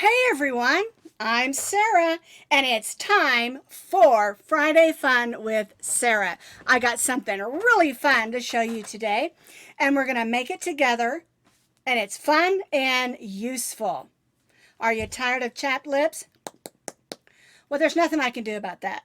Hey everyone, I'm Sarah, and it's time for Friday Fun with Sarah. I got something really fun to show you today, and we're going to make it together, and it's fun and useful. Are you tired of chapped lips? Well, there's nothing I can do about that.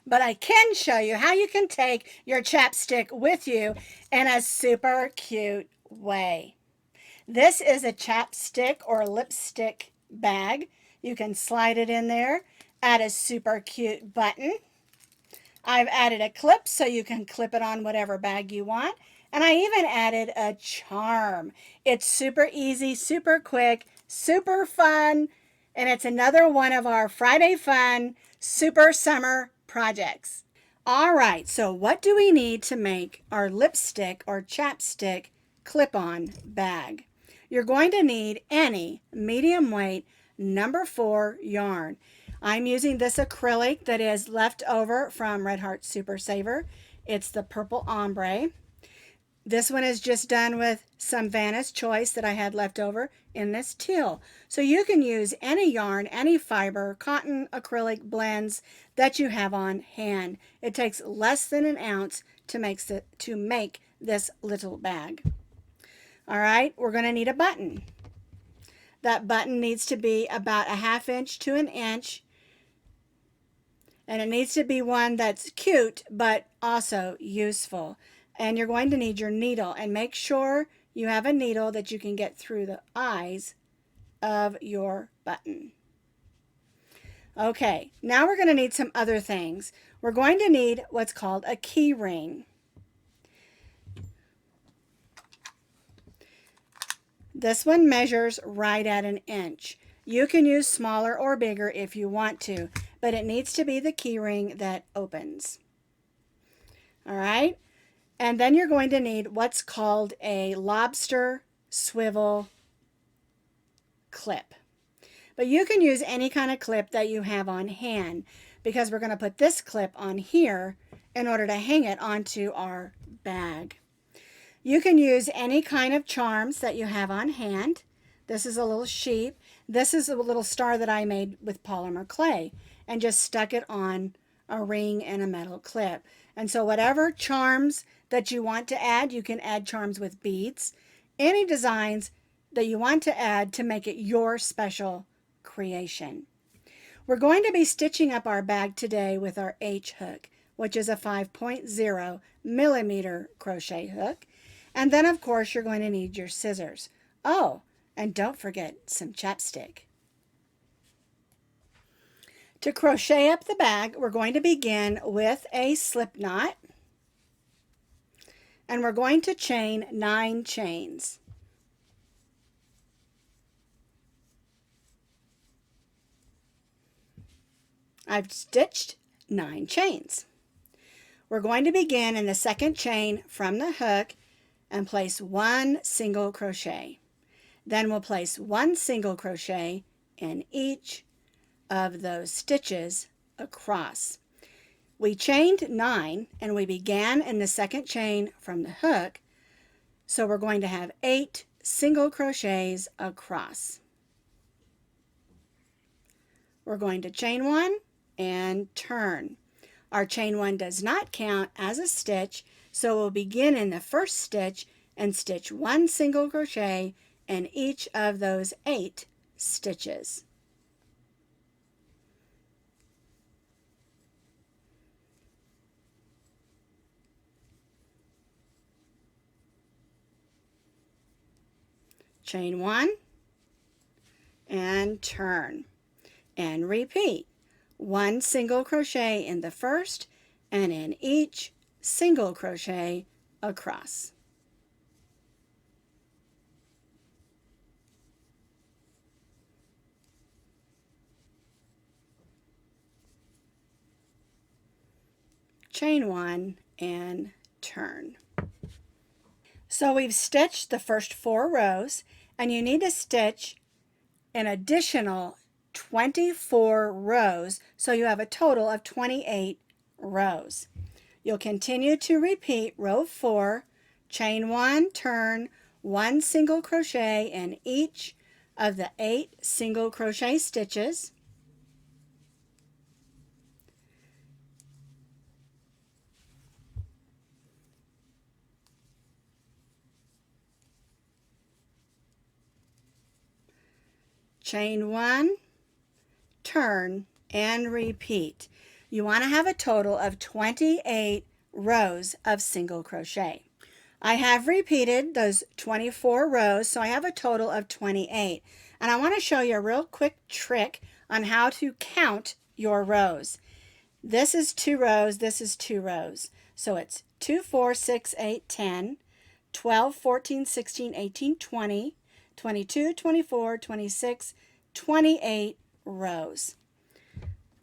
But I can show you how you can take your chapstick with you in a super cute way. This is a chapstick or lipstick bag. You can slide it in there, add a super cute button. I've added a clip so you can clip it on whatever bag you want. And I even added a charm. It's super easy, super quick, super fun. And it's another one of our Friday Fun Super Summer projects. All right, so what do we need to make our lipstick or chapstick clip-on bag? You're going to need any medium weight number 4 yarn. I'm using this acrylic that is left over from Red Heart Super Saver. It's the purple ombre. This one is just done with some Vanna's Choice that I had left over in this teal. So you can use any yarn, any fiber, cotton, acrylic blends that you have on hand. It takes less than an ounce to make this little bag. All right, we're going to need a button. That button needs to be about a 1/2 inch to an inch. And it needs to be one that's cute, but also useful. And you're going to need your needle, and make sure you have a needle that you can get through the eyes of your button. Okay, now we're going to need some other things. We're going to need what's called a key ring. This one measures right at an inch. You can use smaller or bigger if you want to, but it needs to be the key ring that opens. All right, and then you're going to need what's called a lobster swivel clip. But you can use any kind of clip that you have on hand, because we're going to put this clip on here in order to hang it onto our bag. You can use any kind of charms that you have on hand. This is a little sheep. This is a little star that I made with polymer clay and just stuck it on a ring and a metal clip. And so whatever charms that you want to add, you can add charms with beads, any designs that you want to add to make it your special creation. We're going to be stitching up our bag today with our H hook, which is a 5.0 millimeter crochet hook. And then, of course, you're going to need your scissors. Oh, and don't forget some chapstick. To crochet up the bag, we're going to begin with a slip knot. And we're going to chain 9 chains. I've stitched 9 chains. We're going to begin in the second chain from the hook and place 1 single crochet. Then we'll place 1 single crochet in each of those stitches across. We chained 9 and we began in the second chain from the hook, so we're going to have 8 single crochets across. We're going to chain 1 and turn. Our chain 1 does not count as a stitch, so we'll begin in the first stitch and stitch 1 single crochet in each of those 8 stitches. Chain 1 and turn and repeat. 1 single crochet in the first and in each single crochet across. Chain 1 and turn. So we've stitched the first 4 rows, and you need to stitch an additional 24 rows, so you have a total of 28 rows. You'll continue to repeat row 4, chain 1, turn, 1 single crochet in each of the 8 single crochet stitches. Chain 1, turn, and repeat. You want to have a total of 28 rows of single crochet. I have repeated those 24 rows, so I have a total of 28. And I want to show you a real quick trick on how to count your rows. This is 2 rows, this is 2 rows. So it's 2, 4, 6, 8, 10, 12, 14, 16, 18, 20, 22, 24, 26, 28 rows.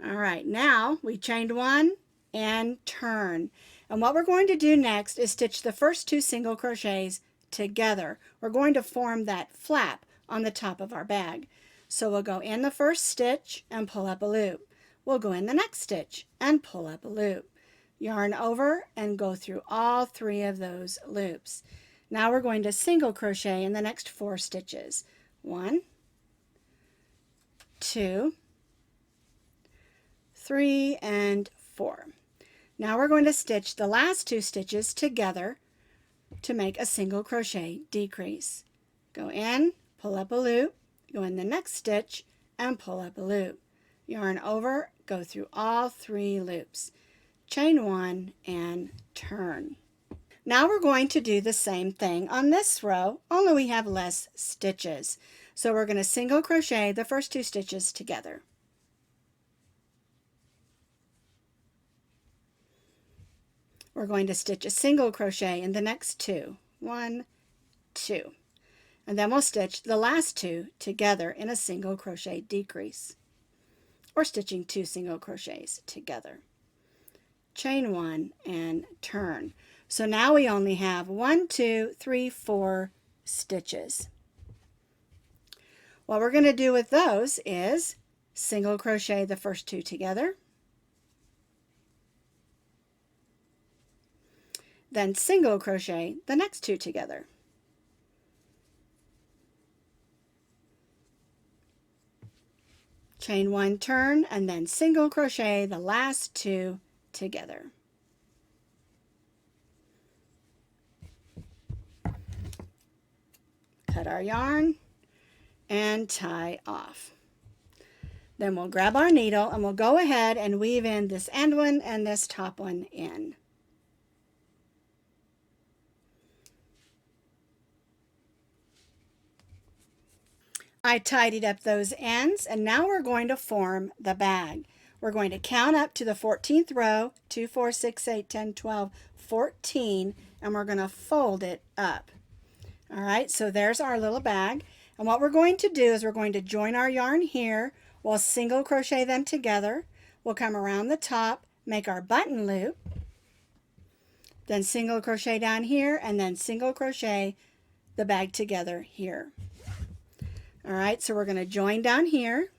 All right, now we chained 1 and turn. And what we're going to do next is stitch the first 2 single crochets together. We're going to form that flap on the top of our bag. So we'll go in the first stitch and pull up a loop. We'll go in the next stitch and pull up a loop. Yarn over and go through all 3 of those loops. Now we're going to single crochet in the next 4 stitches. 1, 2, 3, and 4. Now we're going to stitch the last 2 stitches together to make a single crochet decrease. Go in, pull up a loop, go in the next stitch, and pull up a loop. Yarn over, go through all 3 loops. Chain 1 and turn. Now we're going to do the same thing on this row, only we have less stitches. So we're going to single crochet the first 2 stitches together. We're going to stitch a single crochet in the next 2. 1, 2. And then we'll stitch the last 2 together in a single crochet decrease, or stitching 2 single crochets together. Chain 1 and turn. So now we only have 1, 2, 3, 4 stitches. What we're going to do with those is single crochet the first 2 together, then single crochet the next 2 together. Chain 1, turn, and then single crochet the last 2 together. Cut our yarn and tie off. Then we'll grab our needle and we'll go ahead and weave in this end one and this top one in. I tidied up those ends, and now we're going to form the bag. We're going to count up to the 14th row, 2, 4, 6, 8, 10, 12, 14, and we're going to fold it up. All right, so there's our little bag. And what we're going to do is we're going to join our yarn here. We'll single crochet them together. We'll come around the top, make our button loop, then single crochet down here, and then single crochet the bag together here. All right, so we're going to join down here.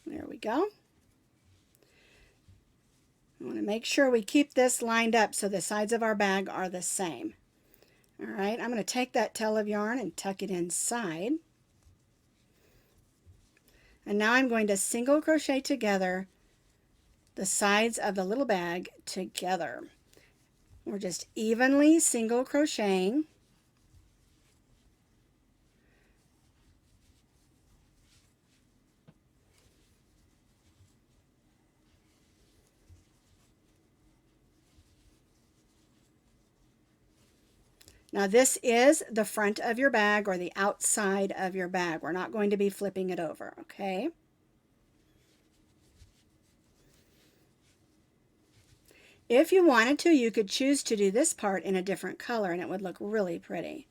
There we go. I want to make sure we keep this lined up so the sides of our bag are the same. All right, I'm going to take that tail of yarn and tuck it inside. And now I'm going to single crochet together the sides of the little bag together. We're just evenly single crocheting. Now this is the front of your bag or the outside of your bag. We're not going to be flipping it over, okay? If you wanted to, you could choose to do this part in a different color and it would look really pretty.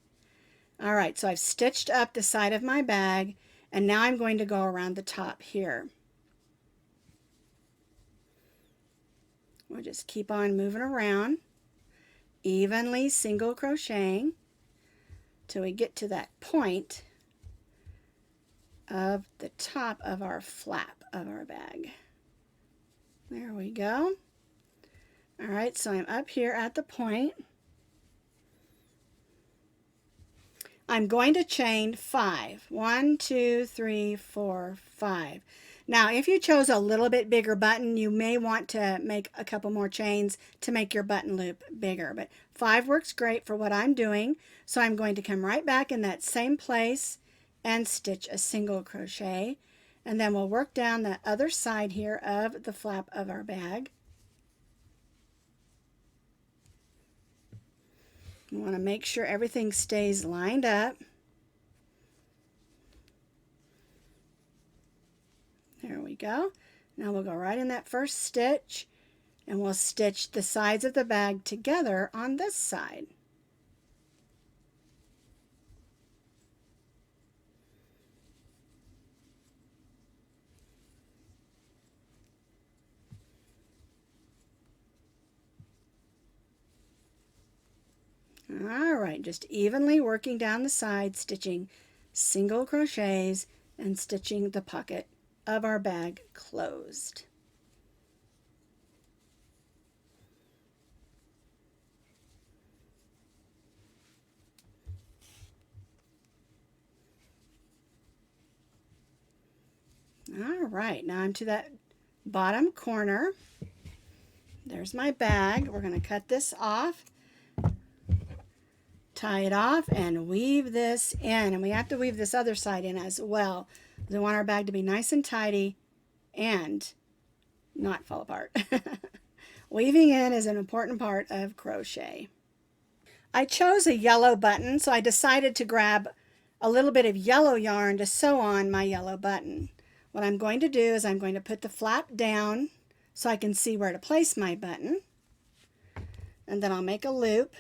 All right, so I've stitched up the side of my bag and now I'm going to go around the top here. We'll just keep on moving around, evenly single crocheting till we get to that point of the top of our flap of our bag. There we go. All right, so I'm up here at the point. I'm going to chain 5. 1, 2, 3, 4, 5. Now, if you chose a little bit bigger button, you may want to make a couple more chains to make your button loop bigger. But 5 works great for what I'm doing. So I'm going to come right back in that same place and stitch a single crochet. And then we'll work down the other side here of the flap of our bag. You want to make sure everything stays lined up. There we go. Now we'll go right in that first stitch and we'll stitch the sides of the bag together on this side. All right, just evenly working down the side, stitching single crochets and stitching the pocket of our bag closed. All right, now I'm to that bottom corner. There's my bag. We're going to cut this off, tie it off, and weave this in. And we have to weave this other side in as well. We want our bag to be nice and tidy and not fall apart. Weaving in is an important part of crochet. I chose a yellow button, so I decided to grab a little bit of yellow yarn to sew on my yellow button. What I'm going to do is I'm going to put the flap down so I can see where to place my button. And then I'll make a loop.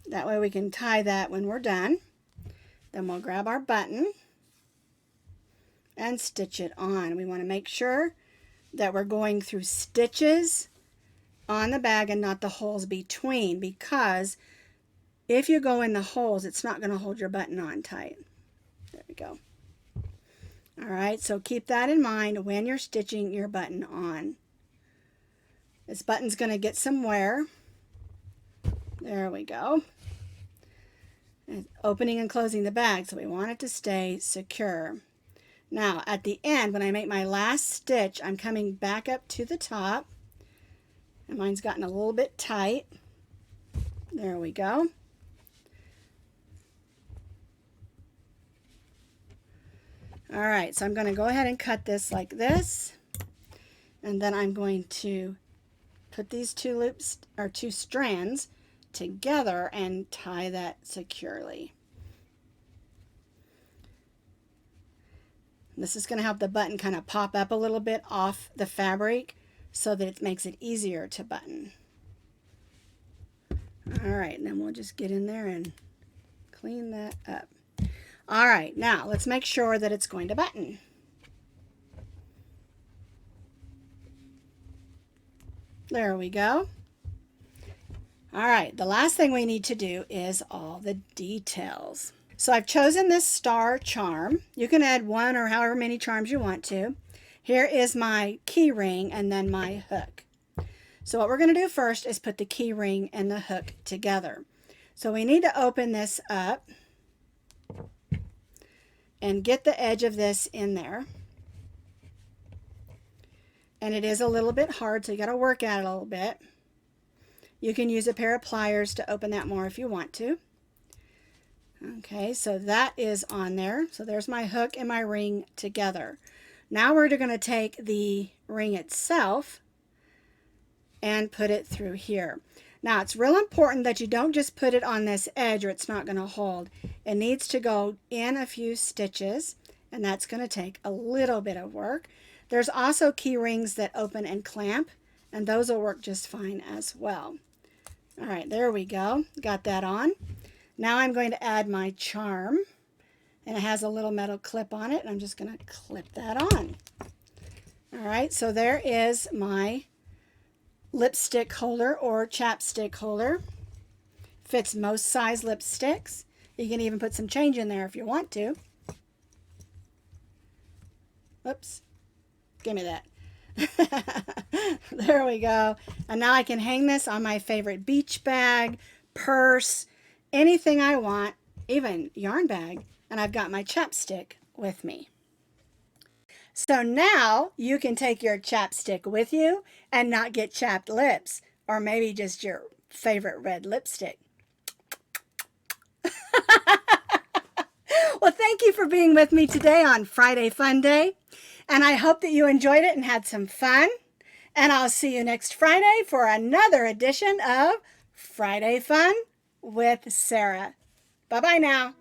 That way we can tie that when we're done. Then we'll grab our button and stitch it on. We want to make sure that we're going through stitches on the bag and not the holes between, because if you go in the holes, it's not going to hold your button on tight. There we go. All right, so keep that in mind when you're stitching your button on. This button's going to get some wear. There we go. And opening and closing the bag, so we want it to stay secure. Now, at the end, when I make my last stitch, I'm coming back up to the top. And mine's gotten a little bit tight. There we go. All right, so I'm going to go ahead and cut this like this. And then I'm going to put these two loops or two strands together and tie that securely. This is going to help the button kind of pop up a little bit off the fabric so that it makes it easier to button. All right, and then we'll just get in there and clean that up. All right, now let's make sure that it's going to button. There we go. All right, the last thing we need to do is all the details. So I've chosen this star charm. You can add one or however many charms you want to. Here is my key ring and then my hook. So what we're going to do first is put the key ring and the hook together. So we need to open this up and get the edge of this in there. And it is a little bit hard, so you got to work at it a little bit. You can use a pair of pliers to open that more if you want to. Okay, so that is on there. So there's my hook and my ring together. Now we're going to take the ring itself and put it through here. Now it's real important that you don't just put it on this edge or it's not going to hold. It needs to go in a few stitches, and that's going to take a little bit of work. There's also key rings that open and clamp, and those will work just fine as well. All right, there we go. Got that on. Now I'm going to add my charm, and it has a little metal clip on it, and I'm just going to clip that on. All right, so there is my lipstick holder or chapstick holder. Fits most size lipsticks. You can even put some change in there if you want to. Oops, give me that. There we go. And now I can hang this on my favorite beach bag, purse, anything I want, even yarn bag, and I've got my chapstick with me. So now you can take your chapstick with you and not get chapped lips, or maybe just your favorite red lipstick. Well, thank you for being with me today on Friday Fun Day, and I hope that you enjoyed it and had some fun. And I'll see you next Friday for another edition of Friday Fun with Sara. Bye-bye now.